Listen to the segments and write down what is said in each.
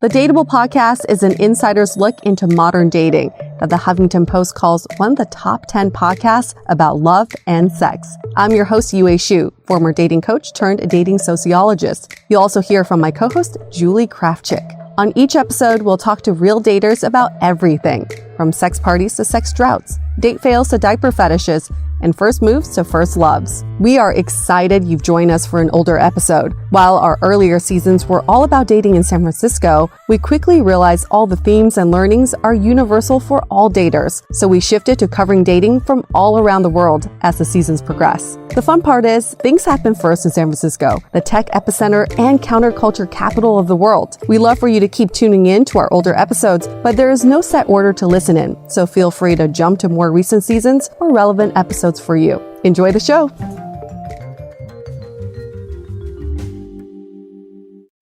The Dateable podcast is an insider's look into modern dating that the Huffington Post calls one of the top 10 podcasts about love and sex. I'm your host, Yue Xu, former dating coach turned dating sociologist. You'll also hear from my co-host, Julie Krafchick. On each episode, we'll talk to real daters about everything, from sex parties to sex droughts, date fails to diaper fetishes, and first moves to first loves. We are excited you've joined us for an older episode. While our earlier seasons were all about dating in San Francisco, we quickly realized all the themes and learnings are universal for all daters. So we shifted to covering dating from all around the world as the seasons progress. The fun part is, things happen first in San Francisco, the tech epicenter and counterculture capital of the world. We love for you to keep tuning in to our older episodes, but there is no set order to listen in, so feel free to jump to more recent seasons or relevant episodes for you. Enjoy the show.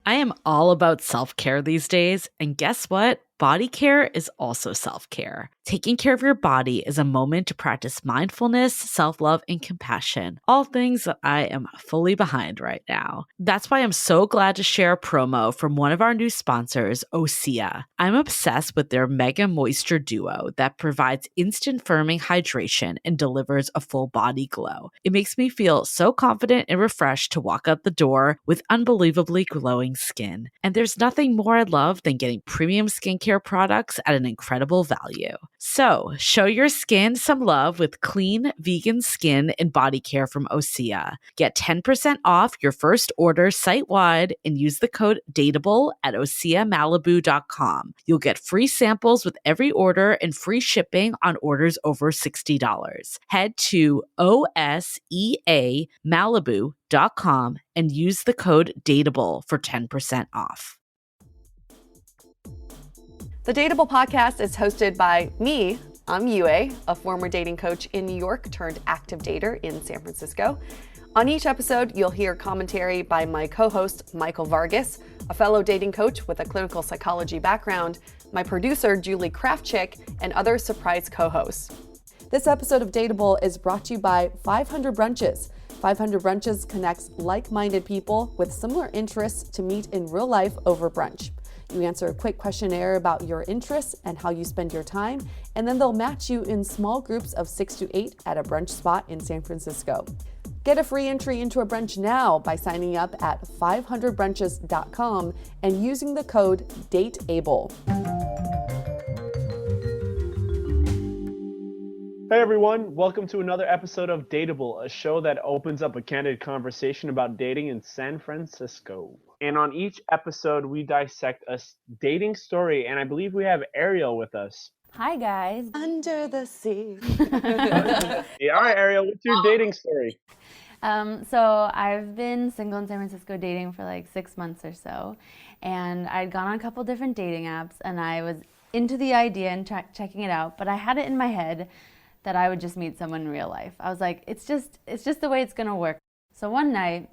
I am all about self-care these days, and guess what? Body care is also self-care. Taking care of your body is a moment to practice mindfulness, self-love, and compassion, all things that I am fully behind right now. That's why I'm so glad to share a promo from one of our new sponsors, Osea. I'm obsessed with their Mega Moisture Duo that provides instant firming hydration and delivers a full body glow. It makes me feel so confident and refreshed to walk out the door with unbelievably glowing skin. And there's nothing more I love than getting premium skincare products at an incredible value. So, show your skin some love with clean, vegan skin and body care from Osea. Get 10% off your first order site-wide and use the code DATEABLE at OseaMalibu.com. You'll get free samples with every order and free shipping on orders over $60. Head to OSEAMalibu.com and use the code DATEABLE for 10% off. The Dateable podcast is hosted by me. I'm Yue, a former dating coach in New York turned active dater in San Francisco. On each episode, you'll hear commentary by my co-host, Michael Vargas, a fellow dating coach with a clinical psychology background, my producer, Julie Krafchick, and other surprise co-hosts. This episode of Dateable is brought to you by 500 Brunches. 500 Brunches connects like-minded people with similar interests to meet in real life over brunch. You answer a quick questionnaire about your interests and how you spend your time, and then they'll match you in small groups of 6 to 8 at a brunch spot in San Francisco. Get a free entry into a brunch now by signing up at 500brunches.com and using the code DATEABLE. Hey everyone, welcome to another episode of Dateable, a show that opens up a candid conversation about dating in San Francisco. And on each episode, we dissect a dating story, and I believe we have Ariel with us. Hi guys. Under the sea. Yeah, all right, Ariel, what's your dating story? So I've been single in San Francisco dating for like 6 months or so, and I'd gone on a couple different dating apps, and I was into the idea and checking it out, but I had it in my head that I would just meet someone in real life. I was like, it's just the way it's gonna work. So one night,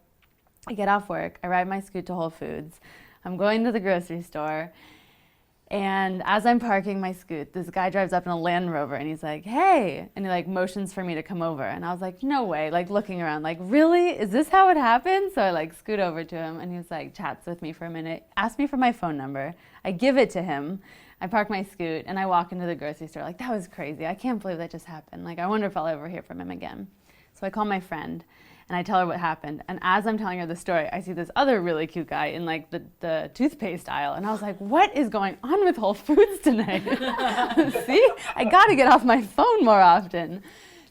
I get off work, I ride my scoot to Whole Foods, I'm going to the grocery store, and as I'm parking my scoot, this guy drives up in a Land Rover and he's like, hey, and he like motions for me to come over. And I was like, no way, like looking around, like, really? Is this how it happened? So I like scoot over to him and he was like, chats with me for a minute, asked me for my phone number. I give it to him. I park my scoot and I walk into the grocery store. Like, that was crazy. I can't believe that just happened. Like, I wonder if I'll ever hear from him again. So I call my friend and I tell her what happened. And as I'm telling her the story, I see this other really cute guy in like the toothpaste aisle. And I was like, what is going on with Whole Foods tonight? See, I gotta get off my phone more often.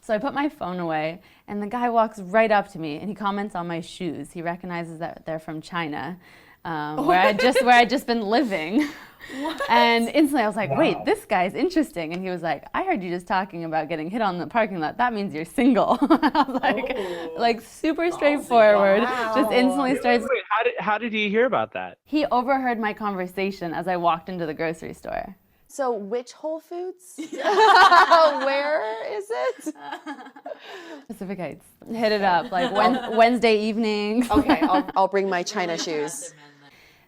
So I put my phone away and the guy walks right up to me and he comments on my shoes. He recognizes that they're from China, where I'd just been living. What? And instantly I was like, wait, this guy's interesting. And he was like, I heard you just talking about getting hit on the parking lot. That means you're single. I was like super straightforward. Wow. Just instantly starts. Wait, how did he hear about that? He overheard my conversation as I walked into the grocery store. So which Whole Foods? Where is it? Pacific Heights. Hit it up, like Wednesday evening. Okay, I'll bring my China shoes.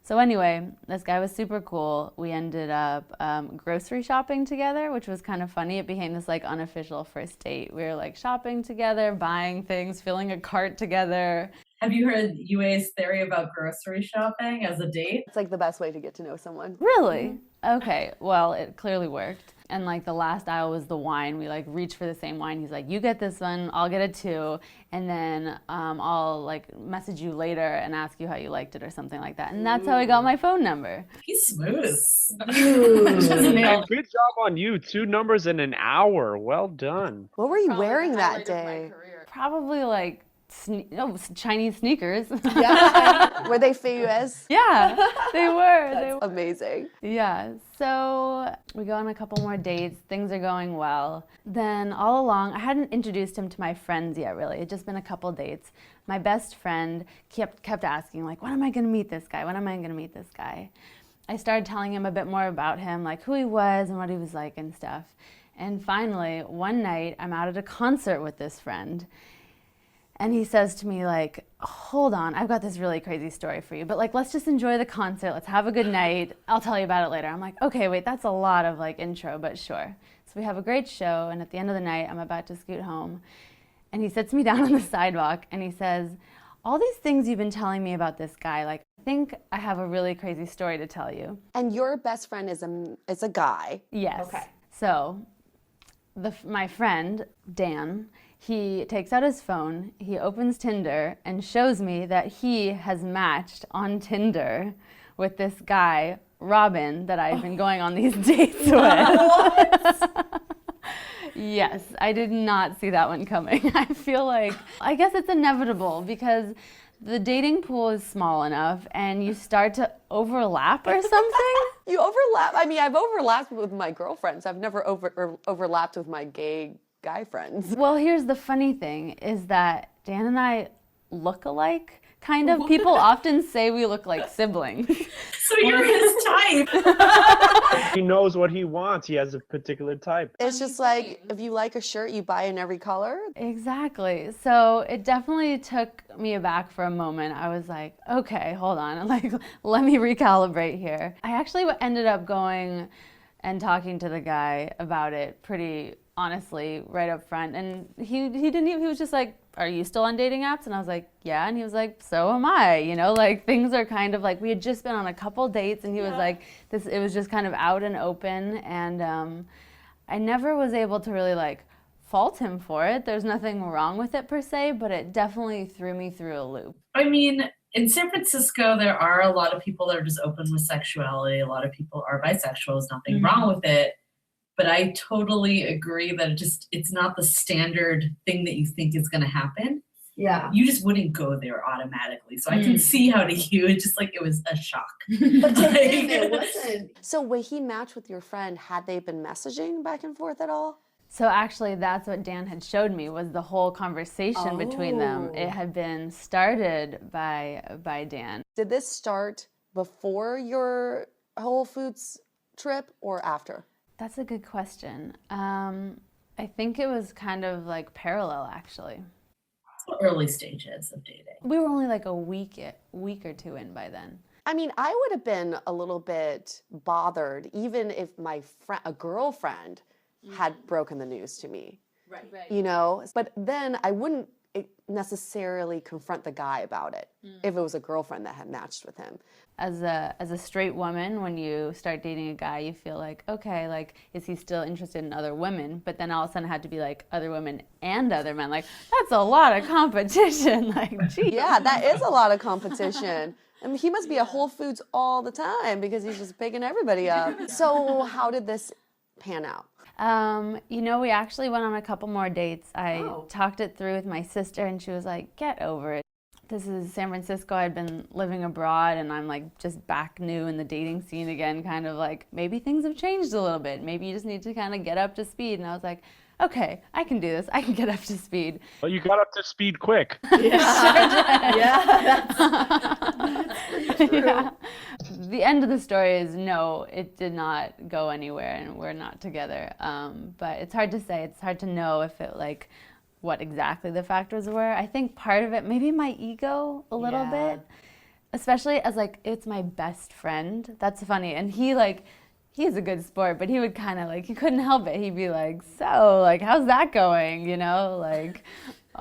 So anyway, this guy was super cool. We ended up grocery shopping together, which was kind of funny. It became this like unofficial first date. We were like shopping together, buying things, filling a cart together. Have you heard UA's theory about grocery shopping as a date? It's like the best way to get to know someone. Really? Okay, well, it clearly worked. And like the last aisle was the wine. We like reached for the same wine. He's like, you get this one, I'll get it too. And then I'll like message you later and ask you how you liked it or something like that. And that's how I got my phone number. He's smooth. Hey, good job on you. 2 numbers in an hour. Well done. What were you wearing that day? Probably like Chinese sneakers. Yeah. Were they feijuez? Yeah, they were. That's amazing. Yeah, so we go on a couple more dates. Things are going well. Then all along, I hadn't introduced him to my friends yet, really. It'd just been a couple dates. My best friend kept asking, like, when am I going to meet this guy? When am I going to meet this guy? I started telling him a bit more about him, like who he was and what he was like and stuff. And finally, one night, I'm out at a concert with this friend. And he says to me, like, hold on, I've got this really crazy story for you, but like, let's just enjoy the concert. Let's have a good night. I'll tell you about it later. I'm like, okay, wait, that's a lot of like intro, but sure. So we have a great show, and at the end of the night, I'm about to scoot home. And he sits me down on the sidewalk and he says, all these things you've been telling me about this guy, like, I think I have a really crazy story to tell you. And your best friend is a guy. Yes. Okay. So my friend, Dan, he takes out his phone, he opens Tinder, and shows me that he has matched on Tinder with this guy, Robin, that I've been going on these dates with. What? Yes, I did not see that one coming. I feel like, I guess it's inevitable because the dating pool is small enough and you start to overlap or something. You overlap. I mean, I've overlapped with my girlfriends. I've never overlapped with my gay guy friends. Well, here's the funny thing is that Dan and I look alike, kind of. People often say we look like siblings. So you're his type. He knows what he wants. He has a particular type. It's just like, if you like a shirt, you buy in every color. Exactly. So it definitely took me aback for a moment. I was like, okay, hold on. Like, let me recalibrate here. I actually ended up going and talking to the guy about it pretty honestly right up front. And he was just like, are you still on dating apps? And I was like, yeah. And he was like, so am I. You know, like things are kind of like, we had just been on a couple dates and he was like, it was just kind of out and open. And I never was able to really like fault him for it. There's nothing wrong with it per se, but it definitely threw me through a loop. I mean, in San Francisco, there are a lot of people that are just open with sexuality. A lot of people are bisexual. There's nothing wrong with it. But I totally agree that it's not the standard thing that you think is going to happen. Yeah. You just wouldn't go there automatically. So I can see how to you, it's just like it was a shock. But to him, it wasn't. So when he matched with your friend, had they been messaging back and forth at all? So actually, that's what Dan had showed me was the whole conversation between them. It had been started by Dan. Did this start before your Whole Foods trip or after? That's a good question. I think it was kind of like parallel, actually. Early stages of dating. We were only like a week or two in by then. I mean, I would have been a little bit bothered even if a girlfriend had broken the news to me. Right. You know, but then I wouldn't necessarily confront the guy about it if it was a girlfriend that had matched with him. As a straight woman, when you start dating a guy, you feel like, okay, like, is he still interested in other women? But then all of a sudden it had to be like other women and other men. Like, that's a lot of competition. Like, geez. Yeah, that is a lot of competition. I mean, he must be at Whole Foods all the time because he's just picking everybody up. So how did this pan out? You know, we actually went on a couple more dates. I talked it through with my sister and she was like, get over it. This is San Francisco. I'd been living abroad and I'm like just back new in the dating scene again, kind of like maybe things have changed a little bit. Maybe you just need to kind of get up to speed. And I was like, okay, I can do this. I can get up to speed. Well, you got up to speed quick. Yeah. Yeah. The end of the story is no, it did not go anywhere and we're not together. But it's hard to say. It's hard to know if it like what exactly the factors were. I think part of it, maybe my ego a little bit, especially as like, it's my best friend. That's funny. And he's a good sport, but he would kind of like, he couldn't help it. He'd be like, so like, how's that going? You know, like,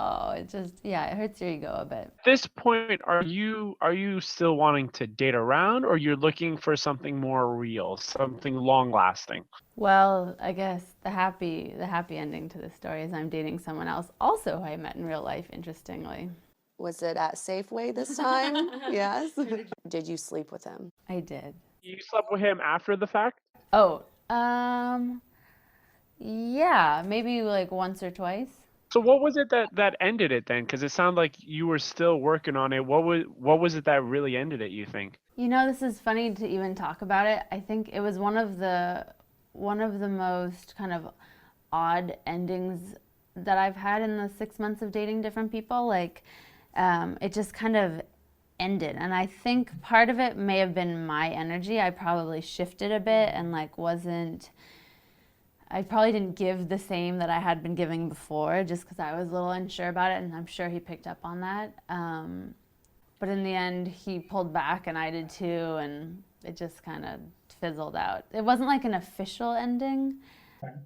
Oh, it hurts your ego a bit. At this point, are you still wanting to date around, or you're looking for something more real, something long lasting? Well, I guess the happy ending to the story is I'm dating someone else also who I met in real life, interestingly. Was it at Safeway this time? Yes. Did you sleep with him? I did. You slept with him after the fact? Oh, yeah, maybe like once or twice. So what was it that ended it then? Because it sounded like you were still working on it. What was it that really ended it, you think? You know, this is funny to even talk about it. I think it was one of the most kind of odd endings that I've had in the 6 months of dating different people. Like, it just kind of ended, and I think part of it may have been my energy. I probably shifted a bit and I probably didn't give the same that I had been giving before, just because I was a little unsure about it, and I'm sure he picked up on that. But in the end, he pulled back, and I did too, and it just kind of fizzled out. It wasn't like an official ending.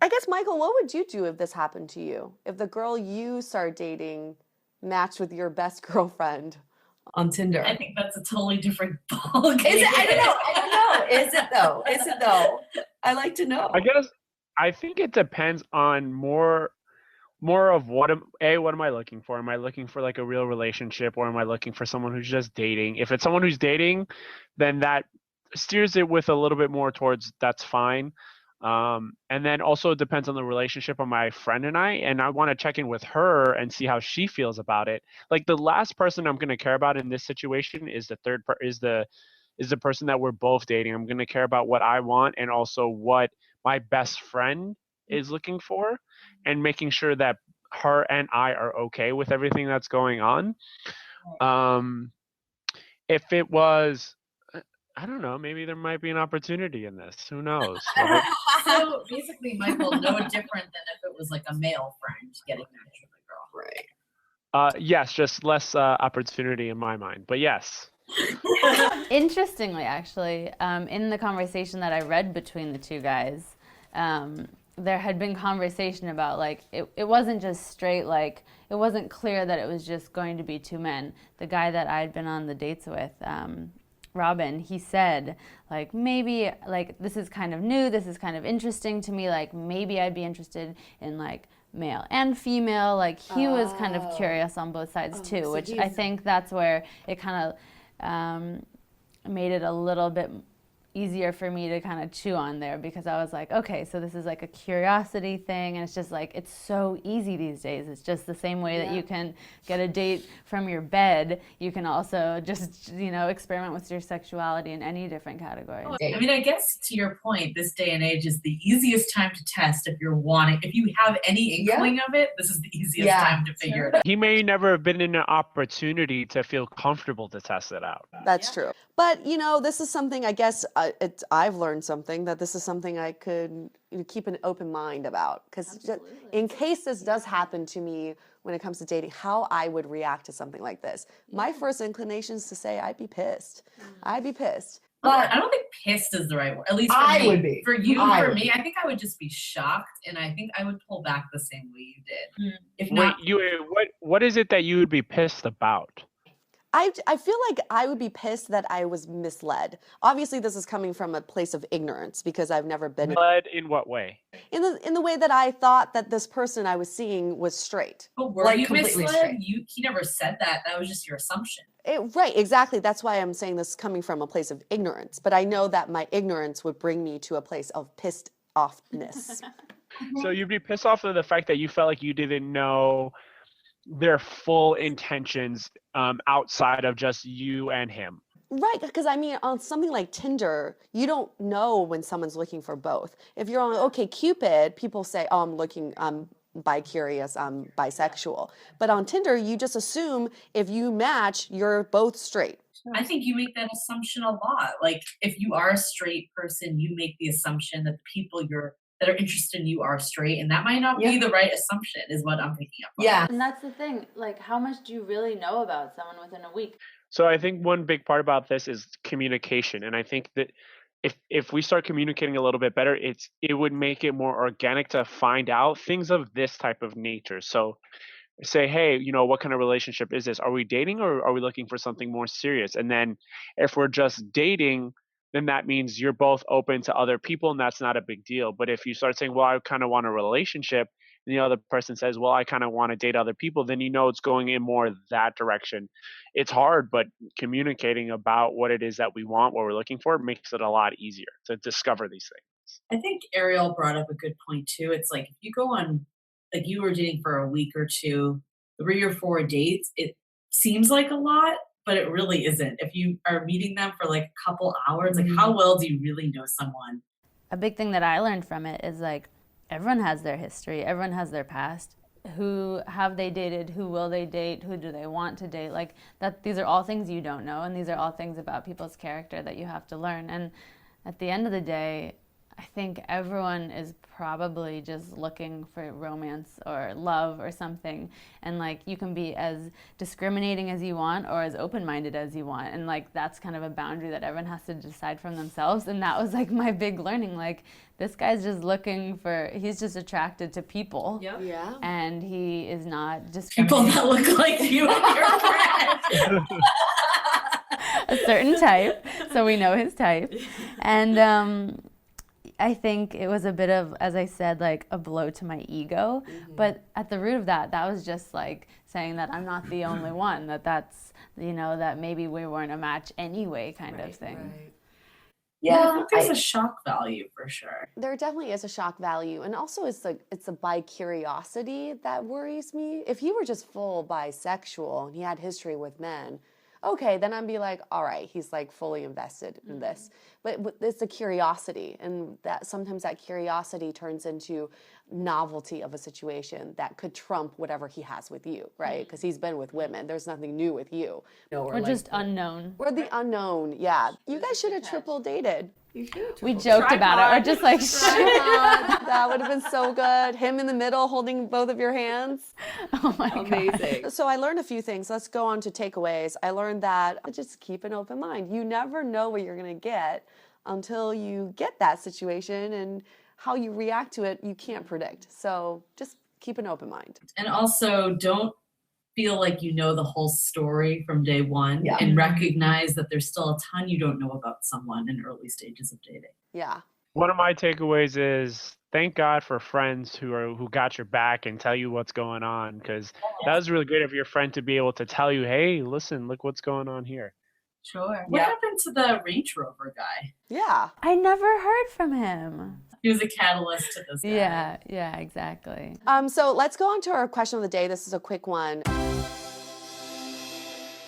I guess, Michael, what would you do if this happened to you? If the girl you start dating matched with your best girlfriend on Tinder? I think that's a totally different ballgame. Is it? I don't know. Is it though? I like to know. I think it depends on more of what am I looking for? Am I looking for like a real relationship, or am I looking for someone who's just dating? If it's someone who's dating, then that steers it with a little bit more towards that's fine. And then also it depends on the relationship of my friend and I want to check in with her and see how she feels about it. Like the last person I'm going to care about in this situation is the person that we're both dating. I'm going to care about what I want and also what my best friend is looking for, and making sure that her and I are okay with everything that's going on. If it was, I don't know, maybe there might be an opportunity in this. Who knows? Right? So basically, Michael, no different than if it was like a male friend getting matched with a girl. Right. Yes, just less opportunity in my mind, but yes. Interestingly, actually, in the conversation that I read between the two guys, there had been conversation about like it wasn't just straight, like it wasn't clear that it was just going to be two men. The guy that I'd been on the dates with, Robin, he said like maybe like this is kind of new, this is kind of interesting to me, like maybe I'd be interested in like male and female. Like he was kind of curious on both sides too, so which I think that's where it kind of made it a little bit easier for me to kind of chew on there, because I was like, okay, so this is like a curiosity thing, and it's just like it's so easy these days. It's just the same way that you can get a date from your bed, you can also just experiment with your sexuality in any different category. I mean, I guess to your point, this day and age is the easiest time to test if you have any inkling of it, this is the easiest time to figure it out. He may never have been in an opportunity to feel comfortable to test it out. That's true. But, this is something, I guess, I've learned something, that this is something I could keep an open mind about. Because in case this does happen to me when it comes to dating, how I would react to something like this. My first inclination is to say I'd be pissed. I'd be pissed. But I don't think pissed is the right word. At least for I me. would be. For you, for me, I think I would just be shocked, and I think I would pull back the same way you did. If not, what is it that you would be pissed about? I feel like I would be pissed that I was misled. Obviously, this is coming from a place of ignorance, because I've never been Misled in what way? in the way that I thought that this person I was seeing was straight. but were like you completely misled? straight. He never said that. That was just your assumption. Right, exactly. That's why I'm saying this is coming from a place of ignorance. But I know that my ignorance would bring me to a place of pissed offness. So you'd be pissed off of the fact that you felt like you didn't know their full intentions outside of just you and him. Right, because I mean, on something like Tinder, you don't know when someone's looking for both. If you're on OkCupid, people say, "Oh, I'm bi-curious, I'm bisexual." But on Tinder, you just assume if you match, you're both straight. I think you make that assumption a lot. Like, if you are a straight person, you make the assumption that the people that are interested in you are straight, and that might not be the right assumption, is what I'm picking up on. Yeah. And that's the thing, like how much do you really know about someone within a week? So I think one big part about this is communication, and I think that if we start communicating a little bit better, it would make it more organic to find out things of this type of nature. So say, hey, what kind of relationship is this? Are we dating or are we looking for something more serious? And then if we're just dating, then that means you're both open to other people, and that's not a big deal. But if you start saying, well, I kind of want a relationship, and the other person says, well, I kind of want to date other people, then it's going in more that direction. It's hard, but communicating about what it is that we want, what we're looking for, makes it a lot easier to discover these things. I think Ariel brought up a good point too. It's like if you go on, like you were dating for a week or two, 3 or 4 dates, it seems like a lot, but it really isn't. If you are meeting them for like a couple hours, like how well do you really know someone? A big thing that I learned from it is like everyone has their history, everyone has their past. Who have they dated? Who will they date? Who do they want to date? Like that, these are all things you don't know, and these are all things about people's character that you have to learn. And at the end of the day, I think everyone is probably just looking for romance or love or something. And like you can be as discriminating as you want or as open-minded as you want. And like that's kind of a boundary that everyone has to decide from themselves. And that was like my big learning. Like this guy's just he's just attracted to people. Yep. Yeah. And he is not People discriminating. that look like you and your friend. A certain type. So we know his type. And I think it was a bit of, as I said, like a blow to my ego. But at the root of that was just like saying that I'm not the only one, that's, that maybe we weren't a match anyway kind of thing. Right. Yeah, I think there's a shock value for sure. There definitely is a shock value. And also it's a bi curiosity that worries me. If he were just full bisexual and he had history with men, okay, then I'd be like, all right, he's like fully invested in this. But it's a curiosity, and that sometimes that curiosity turns into novelty of a situation that could trump whatever he has with you, right? Because he's been with women. There's nothing new with you. Or just unknown. Or the unknown, yeah. You guys should have triple dated. You should. We joked about it, or just like, That would have been so good. Him in the middle holding both of your hands. oh my God. Amazing. So I learned a few things. Let's go on to takeaways. I learned that just keep an open mind. You never know what you're going to get until you get that situation, and how you react to it, you can't predict. So just keep an open mind. And also don't feel like you know the whole story from day one, Yeah. and recognize that there's still a ton you don't know about someone in early stages of dating. Yeah. One of my takeaways is thank God for friends who got your back and tell you what's going on, because that was really great of your friend to be able to tell you, hey, listen, look what's going on here. Sure. What happened to the Range Rover guy? Yeah. I never heard from him. He was a catalyst to this guy. Yeah, exactly. So let's go on to our question of the day. This is a quick one.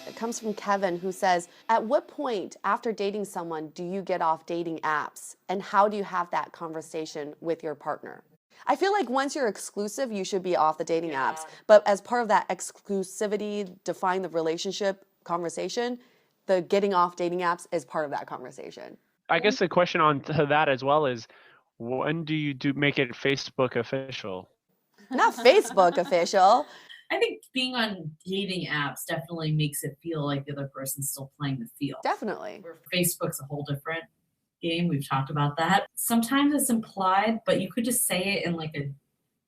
It comes from Kevin, who says, at what point after dating someone do you get off dating apps? And how do you have that conversation with your partner? I feel like once you're exclusive, you should be off the dating apps. But as part of that exclusivity, define the relationship conversation, the getting off dating apps is part of that conversation. I guess the question on to that as well is, when do you make it Facebook official? Not Facebook official. I think being on dating apps definitely makes it feel like the other person's still playing the field. Definitely. Where Facebook's a whole different game. We've talked about that. Sometimes it's implied, but you could just say it in like a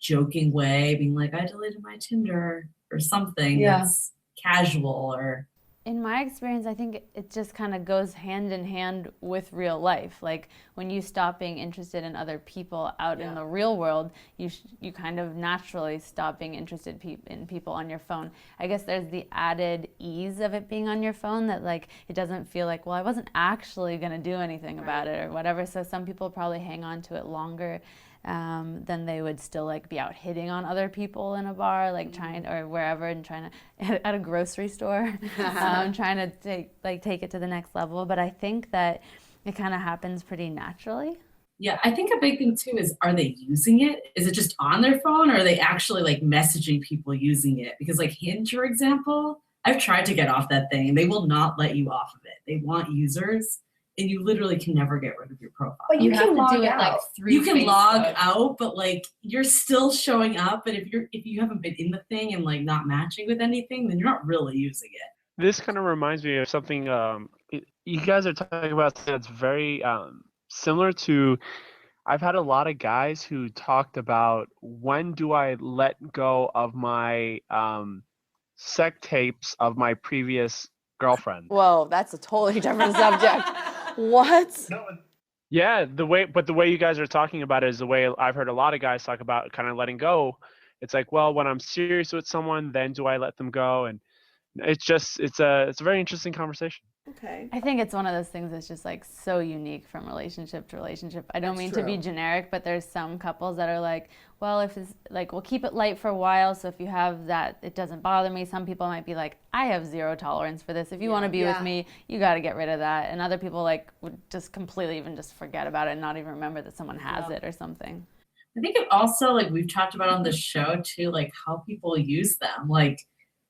joking way, being like, I deleted my Tinder or something that's casual. Or In my experience, I think it just kind of goes hand in hand with real life. Like when you stop being interested in other people out in the real world, you kind of naturally stop being interested in people on your phone. I guess there's the added ease of it being on your phone that like it doesn't feel like, well, I wasn't actually going to do anything about it or whatever. So some people probably hang on to it longer than they would still like be out hitting on other people in a bar, like trying or wherever, and trying to at a grocery store, trying to take it to the next level. But I think that it kind of happens pretty naturally. yeah, I think a big thing too is, are they using it? Is it just on their phone, or are they actually like messaging people using it? Because like Hinge, for example, I've tried to get off that thing and they will not let you off of it. They want users. And you literally can never get rid of your profile. But you have can to log do it out. like through You can Facebook. log out, but like you're still showing up. But if you haven't been in the thing and like not matching with anything, then you're not really using it. This kind of reminds me of something you guys are talking about that's very similar to I've had a lot of guys who talked about when do I let go of my sex tapes of my previous girlfriend. Whoa, that's a totally different subject. What? Yeah, the way you guys are talking about it is the way I've heard a lot of guys talk about kind of letting go. It's like, well, when I'm serious with someone, then do I let them go? And it's a very interesting conversation. Okay. I think it's one of those things that's just like so unique from relationship to relationship. I don't mean to be generic, but there's some couples that are like, well, if it's like, we'll keep it light for a while. So if you have that, it doesn't bother me. Some people might be like, I have zero tolerance for this. If you want to be with me, you got to get rid of that. And other people like would just completely even just forget about it and not even remember that someone has it or something. I think it also, like we've talked about on the show too, like how people use them. Like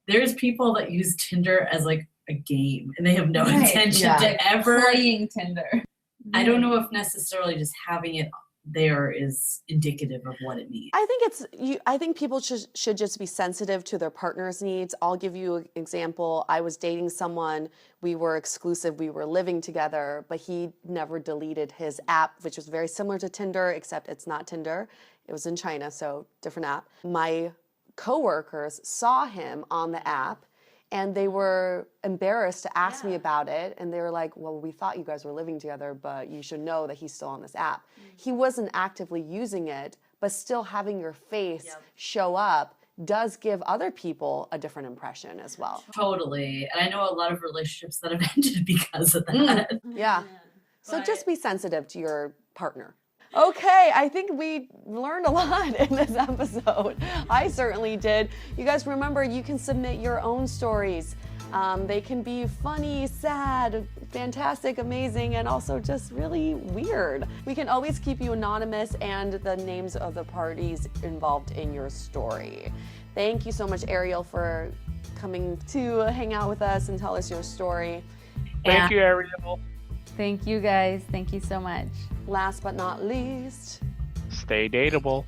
there's people that use Tinder as like a game and they have no intention to ever playing Tinder. I don't know if necessarily just having it there is indicative of what it means. I think people should just be sensitive to their partner's needs. I'll give you an example. I was dating someone, we were exclusive, we were living together, but he never deleted his app, which was very similar to Tinder, except it's not Tinder. It was in China, so different app. My coworkers saw him on the app and they were embarrassed to ask me about it. And they were like, well, we thought you guys were living together, but you should know that he's still on this app. He wasn't actively using it, but still having your face show up does give other people a different impression as well. Totally. And I know a lot of relationships that have ended because of that. Yeah. So just be sensitive to your partner. Okay, I think we learned a lot in this episode. I certainly did. You guys remember, you can submit your own stories. They can be funny, sad, fantastic, amazing, and also just really weird. We can always keep you anonymous and the names of the parties involved in your story. Thank you so much, Ariel, for coming to hang out with us and tell us your story. Thank you, Ariel. Thank you guys. Thank you so much. Last but not least, stay dateable.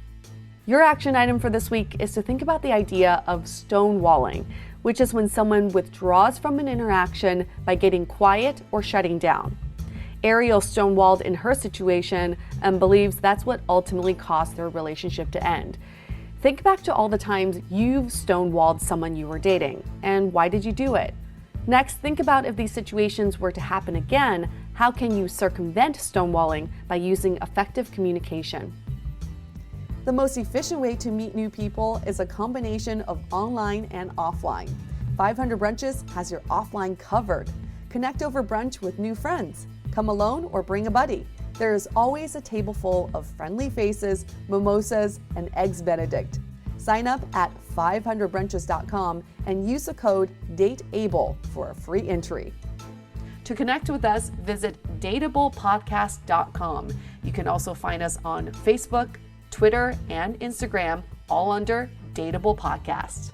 Your action item for this week is to think about the idea of stonewalling, which is when someone withdraws from an interaction by getting quiet or shutting down. Ariel stonewalled in her situation and believes that's what ultimately caused their relationship to end. Think back to all the times you've stonewalled someone you were dating, and why did you do it? Next, think about if these situations were to happen again, how can you circumvent stonewalling by using effective communication? The most efficient way to meet new people is a combination of online and offline. 500 Brunches has your offline covered. Connect over brunch with new friends. Come alone or bring a buddy. There is always a table full of friendly faces, mimosas, and eggs Benedict. Sign up at 500brunches.com and use the code DATEABLE for a free entry. To connect with us, visit dateablepodcast.com. You can also find us on Facebook, Twitter, and Instagram, all under Dateable Podcast.